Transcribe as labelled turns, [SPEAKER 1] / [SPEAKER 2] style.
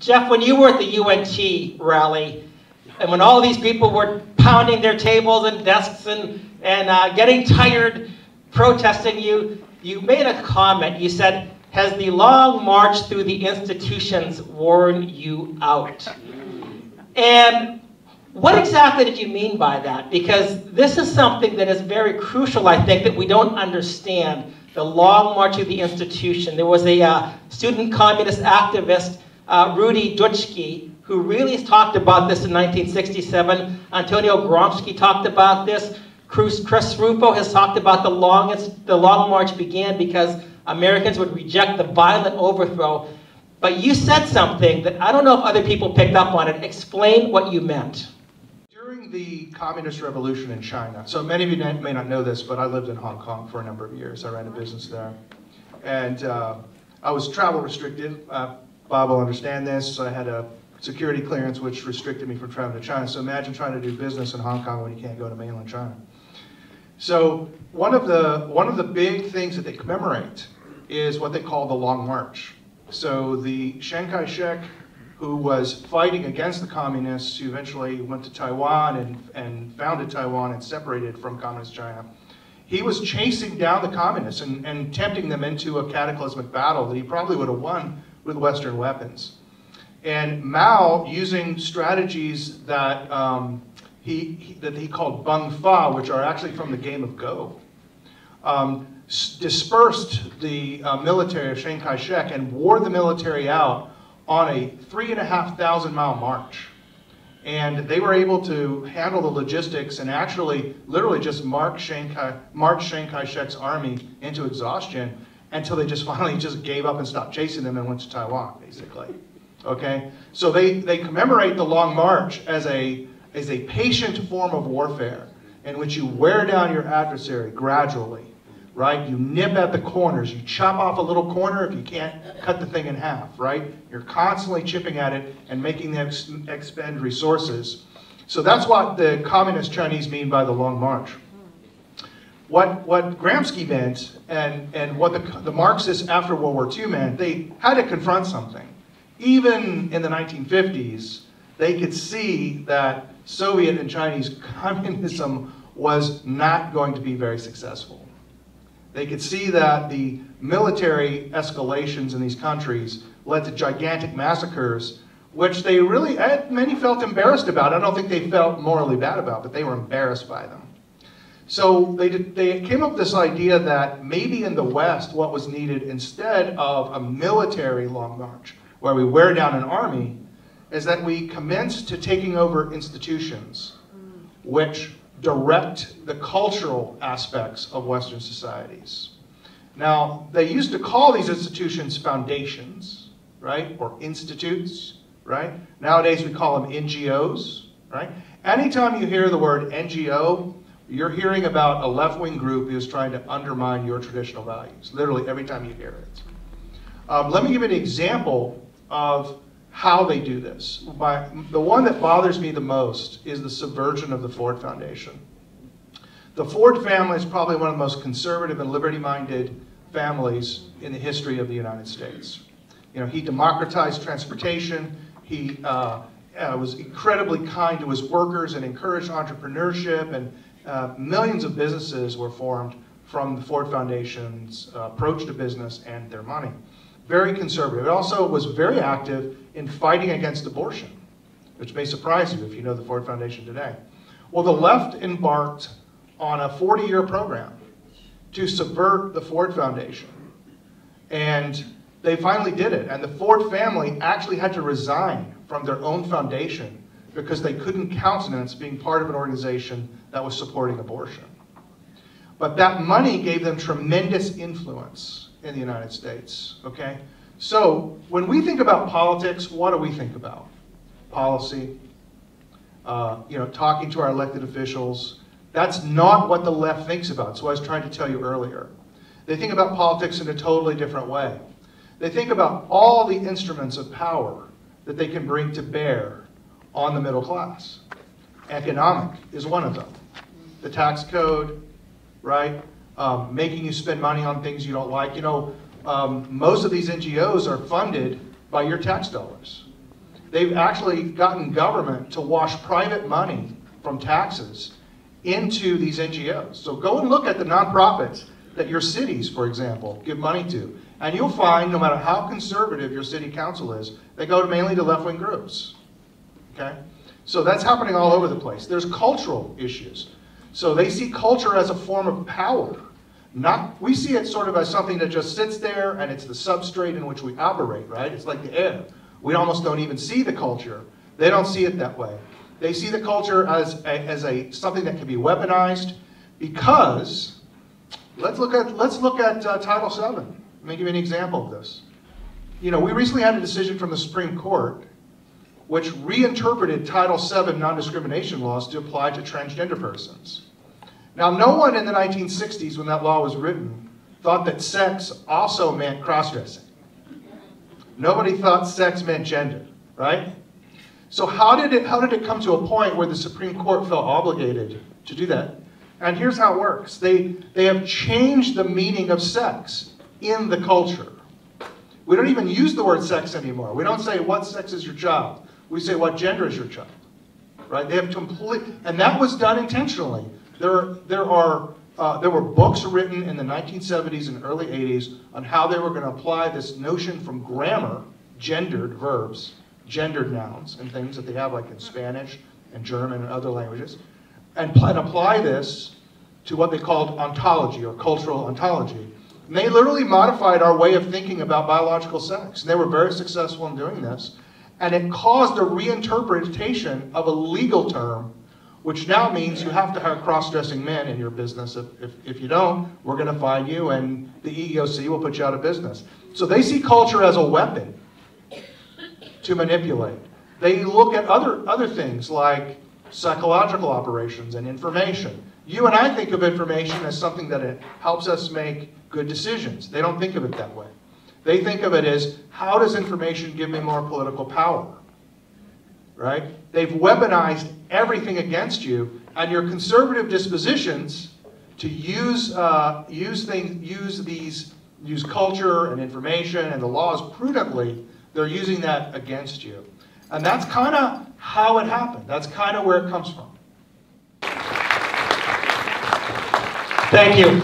[SPEAKER 1] Jeff, when you were at the UNT rally, and when all these people were pounding their tables and desks and getting tired protesting you made a comment. You said, "Has the long march through the institutions worn you out?" And what exactly did you mean by that? Because this is something that is very crucial, I think, that we don't understand. The long march through the institution. There was a student communist activist, Rudy Dutschke, who really talked about this in 1967. Antonio Gramsci talked about this. Chris Rufo has talked about the long march began because Americans would reject the violent overthrow. But you said something that I don't know if other people picked up on it. Explain what you meant.
[SPEAKER 2] During the Communist Revolution in China, so many of you may not know this, but I lived in Hong Kong for a number of years. I ran a business there. And I was travel restricted. Bob will understand this. I had a security clearance which restricted me from traveling to China. So imagine trying to do business in Hong Kong when you can't go to mainland China. So one of the big things that they commemorate is what they call the Long March. So the Chiang Kai-shek, who was fighting against the communists, who eventually went to Taiwan and founded Taiwan and separated from communist China, he was chasing down the communists and tempting them into a cataclysmic battle that he probably would have won with Western weapons. And Mao, using strategies that he called Bung Fa, which are actually from the game of Go, dispersed the military of Chiang Kai-shek and wore the military out on a 3,500 mile march. And they were able to handle the logistics and actually literally just march Chiang Kai-shek's army into exhaustion until they just finally just gave up and stopped chasing them and went to Taiwan, basically. Okay? So they commemorate the Long March as a patient form of warfare in which you wear down your adversary gradually, right? You nip at the corners. You chop off a little corner if you can't cut the thing in half, right? You're constantly chipping at it and making them expend resources. So that's what the communist Chinese mean by the Long March. What Gramsci meant and what the Marxists after World War II meant, they had to confront something. Even in the 1950s, they could see that Soviet and Chinese communism was not going to be very successful. They could see that the military escalations in these countries led to gigantic massacres, which they really, many felt embarrassed about. I don't think they felt morally bad about, but they were embarrassed by them. So they came up with this idea that maybe in the West, what was needed instead of a military long march, where we wear down an army, is that we commence to taking over institutions which direct the cultural aspects of Western societies. Now, they used to call these institutions foundations, right? Or institutes, right? Nowadays we call them NGOs, right? Anytime you hear the word NGO, you're hearing about a left-wing group who's trying to undermine your traditional values, literally every time you hear it. Let me give you an example of how they do this. The one that bothers me the most is the subversion of the Ford Foundation. The Ford family is probably one of the most conservative and liberty-minded families in the history of the United States. You know, he democratized transportation. He was incredibly kind to his workers and encouraged entrepreneurship, and millions of businesses were formed from the Ford Foundation's approach to business and their money. Very conservative. It also was very active in fighting against abortion, which may surprise you if you know the Ford Foundation today. Well, the left embarked on a 40-year program to subvert the Ford Foundation. And they finally did it. And the Ford family actually had to resign from their own foundation because they couldn't countenance being part of an organization that was supporting abortion. But that money gave them tremendous influence in the United States, okay? So when we think about politics, what do we think about? Policy, you know, talking to our elected officials. That's not what the left thinks about. So I was trying to tell you earlier. They think about politics in a totally different way. They think about all the instruments of power that they can bring to bear on the middle class. Economic is one of them. The tax code, right? Making you spend money on things you don't like. You know, most of these NGOs are funded by your tax dollars. they've actually gotten government to wash private money from taxes into these NGOs. So go and look at the nonprofits that your cities, for example, give money to. And you'll find, no matter how conservative your city council is, they go mainly to left-wing groups, okay? So that's happening all over the place. There's cultural issues. So they see culture as a form of power. We see it sort of as something that just sits there and it's the substrate in which we operate, right? It's like the air. We almost don't even see the culture. They don't see it that way. They see the culture as something that can be weaponized because, let's look at Title VII. Let me give you an example of this. You know, we recently had a decision from the Supreme Court which reinterpreted Title VII non-discrimination laws to apply to transgender persons. Now, no one in the 1960s, when that law was written, thought that sex also meant cross-dressing. Nobody thought sex meant gender, right? So how did it come to a point where the Supreme Court felt obligated to do that? And here's how it works. They have changed the meaning of sex in the culture. We don't even use the word sex anymore. We don't say what sex is your child. We say what gender is your child, right? They have and that was done intentionally. There were books written in the 1970s and early 80s on how they were going to apply this notion from grammar, gendered verbs, gendered nouns, and things that they have like in Spanish and German and other languages, and apply this to what they called ontology or cultural ontology. And they literally modified our way of thinking about biological sex. And they were very successful in doing this. And it caused a reinterpretation of a legal term, which now means you have to have cross-dressing men in your business. If you don't, we're going to fine you, and the EEOC will put you out of business. So they see culture as a weapon to manipulate. They look at other things like psychological operations and information. You and I think of information as something that it helps us make good decisions. They don't think of it that way. They think of it as, how does information give me more political power? Right? They've weaponized everything against you, and your conservative dispositions to use culture and information and the laws prudently, they're using that against you. And that's kind of how it happened. That's kind of where it comes from.
[SPEAKER 1] Thank you.